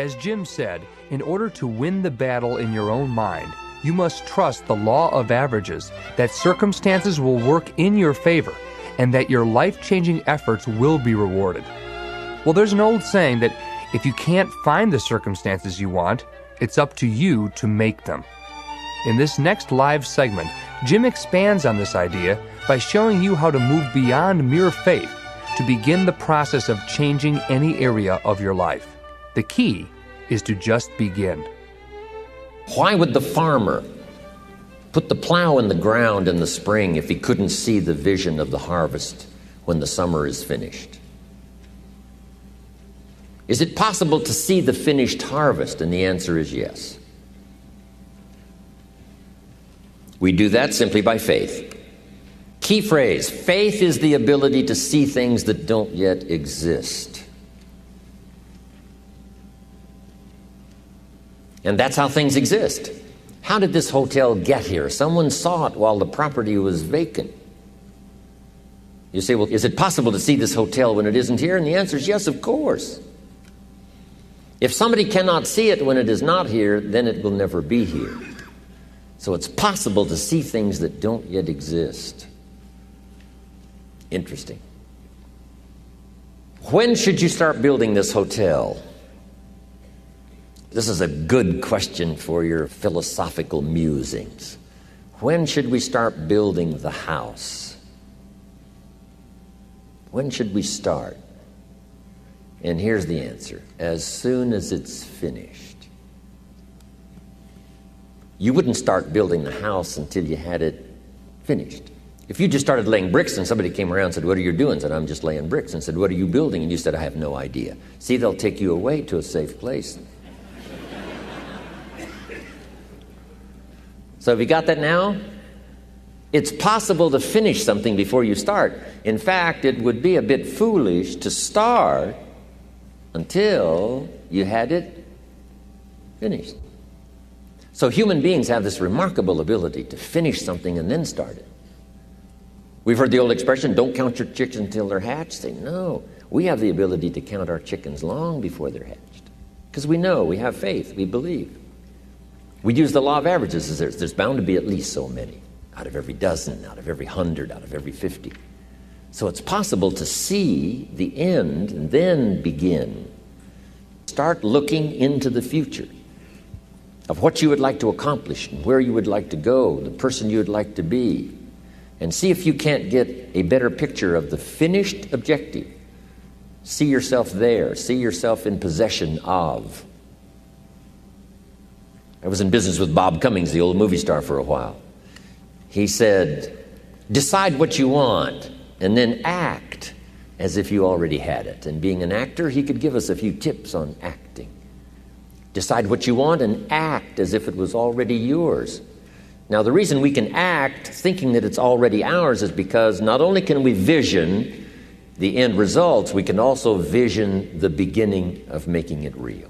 As Jim said, in order to win the battle in your own mind, you must trust the law of averages, that circumstances will work in your favor, and that your life-changing efforts will be rewarded. Well, there's an old saying that if you can't find the circumstances you want, it's up to you to make them. In this next live segment, Jim expands on this idea by showing you how to move beyond mere faith to begin the process of changing any area of your life. The key is to just begin. Why would the farmer put the plow in the ground in the spring if he couldn't see the vision of the harvest when the summer is finished? Is it possible to see the finished harvest? And the answer is yes. We do that simply by faith. Key phrase, faith is the ability to see things that don't yet exist. And that's how things exist. How did this hotel get here? Someone saw it while the property was vacant. You say, well, is it possible to see this hotel when it isn't here? And the answer is yes, of course. If somebody cannot see it when it is not here, then it will never be here. So it's possible to see things that don't yet exist. Interesting. When should you start building this hotel? This is a good question for your philosophical musings. When should we start building the house? When should we start? And here's the answer. As soon as it's finished. You wouldn't start building the house until you had it finished. If you just started laying bricks and somebody came around and said, "What are you doing?" said, "I'm just laying bricks." And said, "What are you building?" And you said, "I have no idea." See, they'll take you away to a safe place. So have you got that now? It's possible to finish something before you start. In fact, it would be a bit foolish to start until you had it finished. So human beings have this remarkable ability to finish something and then start it. We've heard the old expression, don't count your chickens until they're hatched. Say, no, we have the ability to count our chickens long before they're hatched. Because we know, we have faith, we believe. We use the law of averages. There's bound to be at least so many. Out of every dozen, out of every 100, out of every 50. So it's possible to see the end and then begin. Start looking into the future of what you would like to accomplish and where you would like to go, the person you would like to be, and see if you can't get a better picture of the finished objective. See yourself there. See yourself in possession of. I was in business with Bob Cummings, the old movie star, for a while. He said, decide what you want and then act as if you already had it. And being an actor, he could give us a few tips on acting. Decide what you want and act as if it was already yours. Now, the reason we can act thinking that it's already ours is because not only can we vision the end results, we can also vision the beginning of making it real.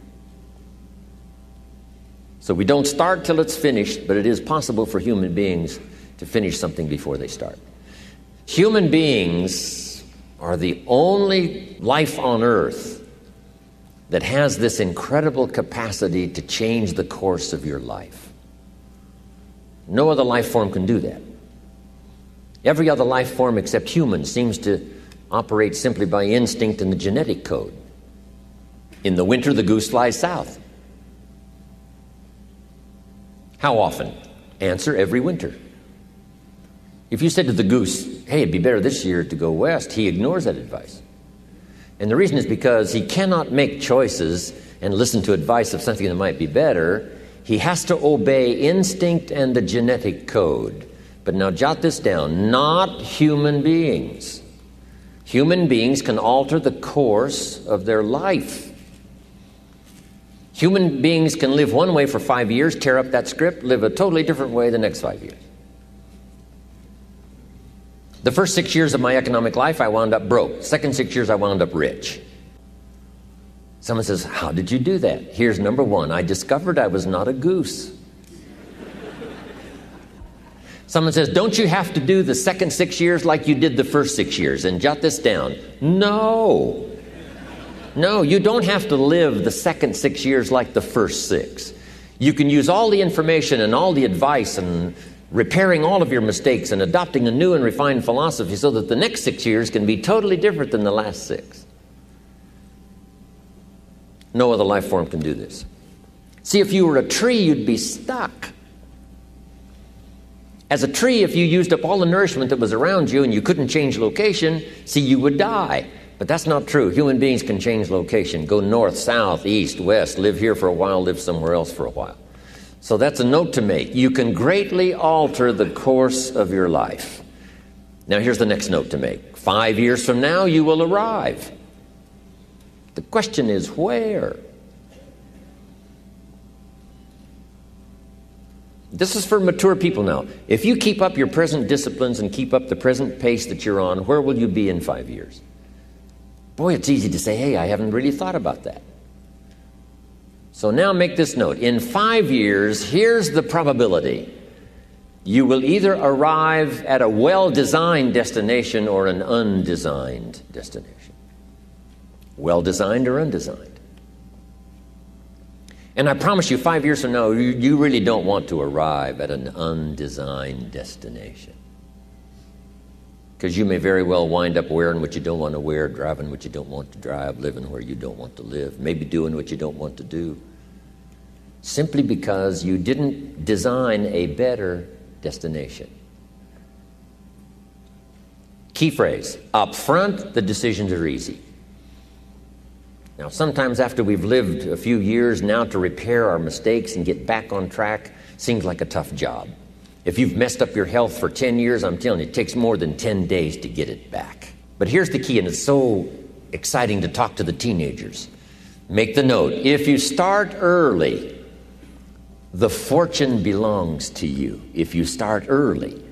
So we don't start till it's finished, but it is possible for human beings to finish something before they start. Human beings are the only life on earth that has this incredible capacity to change the course of your life. No other life form can do that. Every other life form except humans seems to operate simply by instinct and the genetic code. In the winter, the goose flies south. How often? Answer, every winter. If you said to the goose, hey, it'd be better this year to go west, he ignores that advice. And the reason is because he cannot make choices and listen to advice of something that might be better. He has to obey instinct and the genetic code. But now jot this down, not human beings. Human beings can alter the course of their life. Human beings can live one way for 5 years, tear up that script, live a totally different way the next 5 years. The first 6 years of my economic life, I wound up broke. Second 6 years, I wound up rich. Someone says, how did you do that? Here's number one. I discovered I was not a goose. Someone says, don't you have to do the second 6 years like you did the first 6 years? And jot this down. No. No, you don't have to live the second 6 years like the first 6. You can use all the information and all the advice and repairing all of your mistakes and adopting a new and refined philosophy so that the next 6 years can be totally different than the last 6. No other life form can do this. See, if you were a tree, you'd be stuck. As a tree, if you used up all the nourishment that was around you and you couldn't change location, see, you would die. But that's not true. Human beings can change location, go north, south, east, west, live here for a while, live somewhere else for a while. So that's a note to make. You can greatly alter the course of your life. Now here's the next note to make. 5 years from now, you will arrive. The question is where? This is for mature people now. If you keep up your present disciplines and keep up the present pace that you're on, where will you be in 5 years? Boy, it's easy to say, hey, I haven't really thought about that. So now make this note. In 5 years, here's the probability. You will either arrive at a well-designed destination or an undesigned destination. Well-designed or undesigned. And I promise you, 5 years from now, you really don't want to arrive at an undesigned destination. Because you may very well wind up wearing what you don't want to wear, driving what you don't want to drive, living where you don't want to live, maybe doing what you don't want to do. Simply because you didn't design a better destination. Key phrase, up front, the decisions are easy. Now, sometimes after we've lived a few years, now to repair our mistakes and get back on track seems like a tough job. If you've messed up your health for 10 years, I'm telling you, it takes more than 10 days to get it back. But here's the key, and it's so exciting to talk to the teenagers. Make the note. If you start early, the fortune belongs to you. If you start early.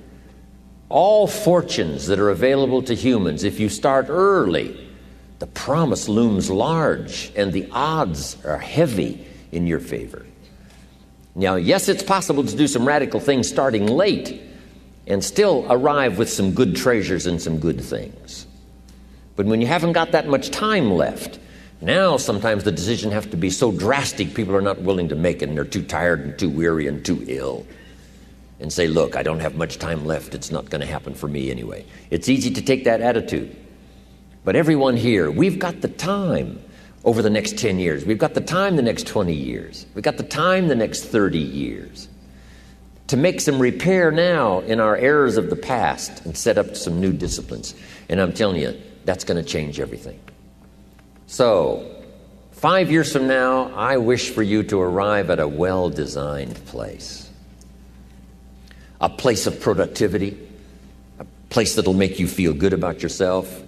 All fortunes that are available to humans, if you start early, the promise looms large and the odds are heavy in your favor. Now, yes, it's possible to do some radical things starting late and still arrive with some good treasures and some good things. But when you haven't got that much time left, now sometimes the decision has to be so drastic people are not willing to make it and they're too tired and too weary and too ill. And say, look, I don't have much time left. It's not going to happen for me anyway. It's easy to take that attitude. But everyone here, we've got the time over the next 10 years. We've got the time the next 20 years. We've got the time the next 30 years to make some repair now in our errors of the past and set up some new disciplines. And I'm telling you, that's going to change everything. So, 5 years from now, I wish for you to arrive at a well-designed place. A place of productivity, a place that'll make you feel good about yourself,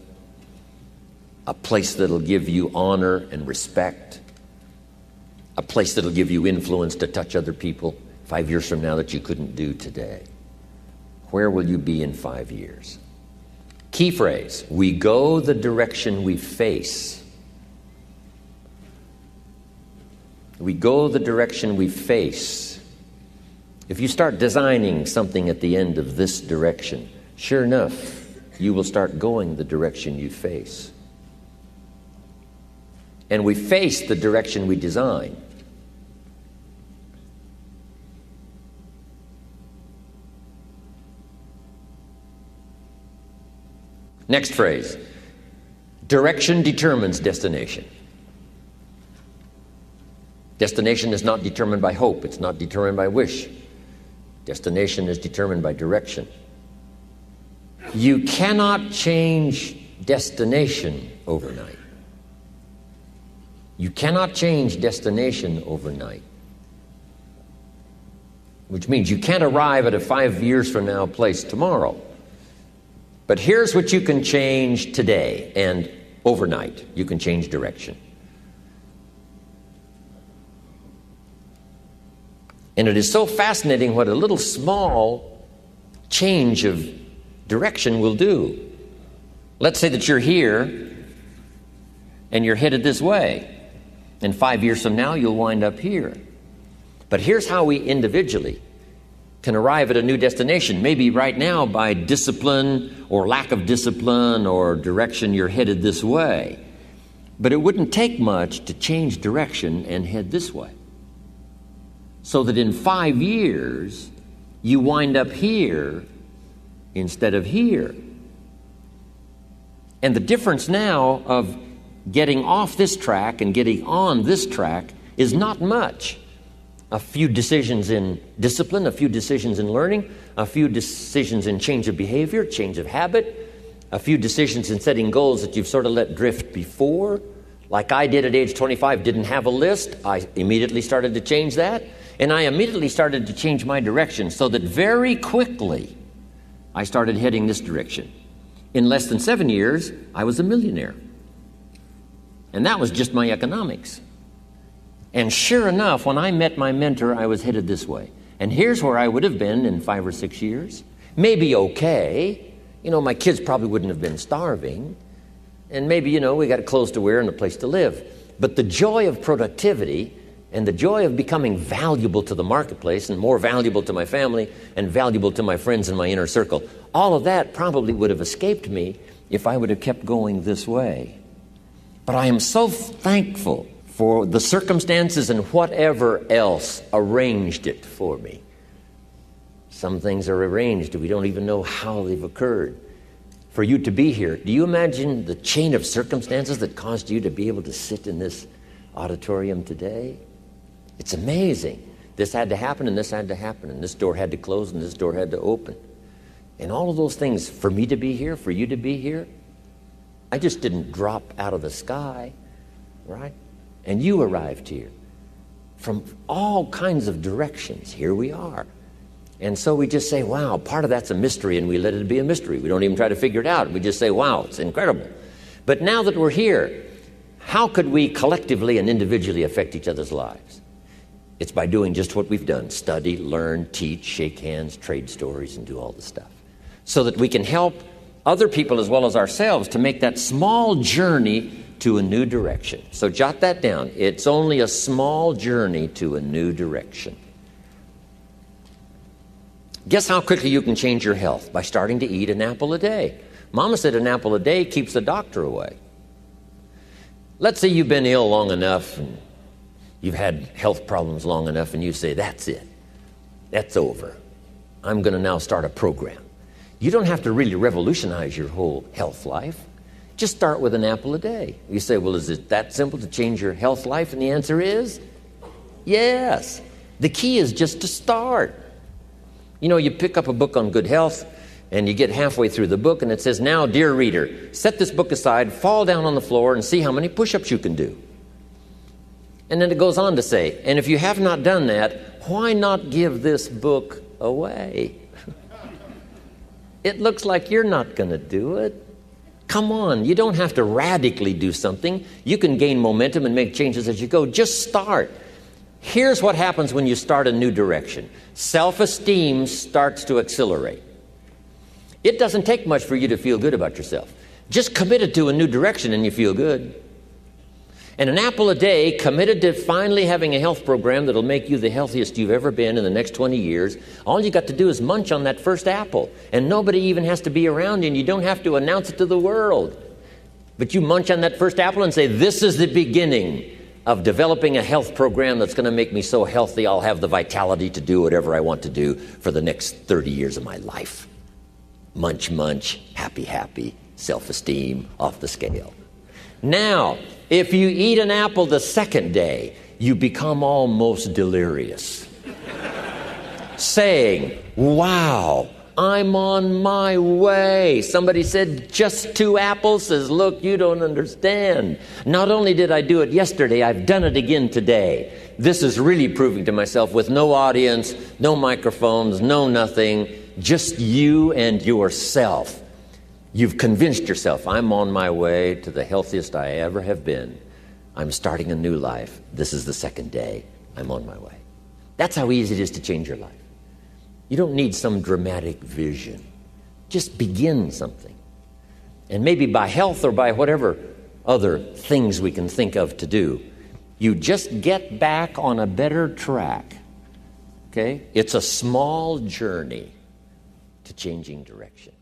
a place that'll give you honor and respect, a place that'll give you influence to touch other people 5 years from now that you couldn't do today. Where will you be in 5 years? Key phrase, we go the direction we face. We go the direction we face. If you start designing something at the end of this direction, sure enough, you will start going the direction you face. And we face the direction we design. Next phrase, direction determines destination. Destination is not determined by hope. It's not determined by wish. Destination is determined by direction. You cannot change destination overnight. You cannot change destination overnight. Which means you can't arrive at a 5 years from now place tomorrow. But here's what you can change today and overnight. You can change direction. And it is so fascinating what a little small change of direction will do. Let's say that you're here and you're headed this way. And 5 years from now, you'll wind up here. But here's how we individually can arrive at a new destination. Maybe right now by discipline or lack of discipline or direction you're headed this way. But it wouldn't take much to change direction and head this way. So that in 5 years, you wind up here instead of here. And the difference now of getting off this track and getting on this track is not much. A few decisions in discipline, a few decisions in learning, a few decisions in change of behavior, change of habit, a few decisions in setting goals that you've sort of let drift before. Like I did at age 25, didn't have a list. I immediately started to change that. And I immediately started to change my direction so that very quickly I started heading this direction. In less than 7 years, I was a millionaire. And that was just my economics. And sure enough, when I met my mentor, I was headed this way. And here's where I would have been in 5 or 6 years. Maybe okay. My kids probably wouldn't have been starving. And maybe, we got clothes to wear and a place to live. But the joy of productivity and the joy of becoming valuable to the marketplace and more valuable to my family and valuable to my friends in my inner circle, all of that probably would have escaped me if I would have kept going this way. But I am so thankful for the circumstances and whatever else arranged it for me. Some things are arranged, we don't even know how they've occurred. For you to be here, do you imagine the chain of circumstances that caused you to be able to sit in this auditorium today? It's amazing. This had to happen, and this had to happen, and this door had to close, and this door had to open. And all of those things, for me to be here, for you to be here, I just didn't drop out of the sky, right? And you arrived here from all kinds of directions. Here we are. And so we just say, wow, part of that's a mystery, and we let it be a mystery. We don't even try to figure it out. We just say, wow, it's incredible. But now that we're here, how could we collectively and individually affect each other's lives? It's by doing just what we've done: study, learn, teach, shake hands, trade stories, and do all the stuff. So that we can help other people as well as ourselves to make that small journey to a new direction. So jot that down. It's only a small journey to a new direction. Guess how quickly you can change your health? By starting to eat an apple a day. Mama said an apple a day keeps the doctor away. Let's say you've been ill long enough, and you've had health problems long enough, and you say, that's it. That's over. I'm going to now start a program. You don't have to really revolutionize your whole health life. Just start with an apple a day. You say, well, is it that simple to change your health life? And the answer is yes. The key is just to start. You pick up a book on good health, and you get halfway through the book, and it says, now, dear reader, set this book aside, fall down on the floor, and see how many push-ups you can do. And then it goes on to say, and if you have not done that, why not give this book away? It looks like you're not going to do it. Come on, you don't have to radically do something. You can gain momentum and make changes as you go. Just start. Here's what happens when you start a new direction. Self-esteem starts to accelerate. It doesn't take much for you to feel good about yourself. Just committed to a new direction and you feel good. And an apple a day, committed to finally having a health program that'll make you the healthiest you've ever been in the next 20 years, all you got to do is munch on that first apple. And nobody even has to be around you, and you don't have to announce it to the world. But you munch on that first apple and say, this is the beginning of developing a health program that's going to make me so healthy I'll have the vitality to do whatever I want to do for the next 30 years of my life. Munch, munch, happy, happy, self-esteem off the scale. Now, if you eat an apple the second day, you become almost delirious, saying, wow, I'm on my way. Somebody said, just 2 apples? Says, look, you don't understand. Not only did I do it yesterday, I've done it again today. This is really proving to myself with no audience, no microphones, no nothing, just you and yourself. You've convinced yourself, I'm on my way to the healthiest I ever have been. I'm starting a new life. This is the second day. I'm on my way. That's how easy it is to change your life. You don't need some dramatic vision. Just begin something. And maybe by health or by whatever other things we can think of to do, you just get back on a better track. Okay? It's a small journey to changing direction.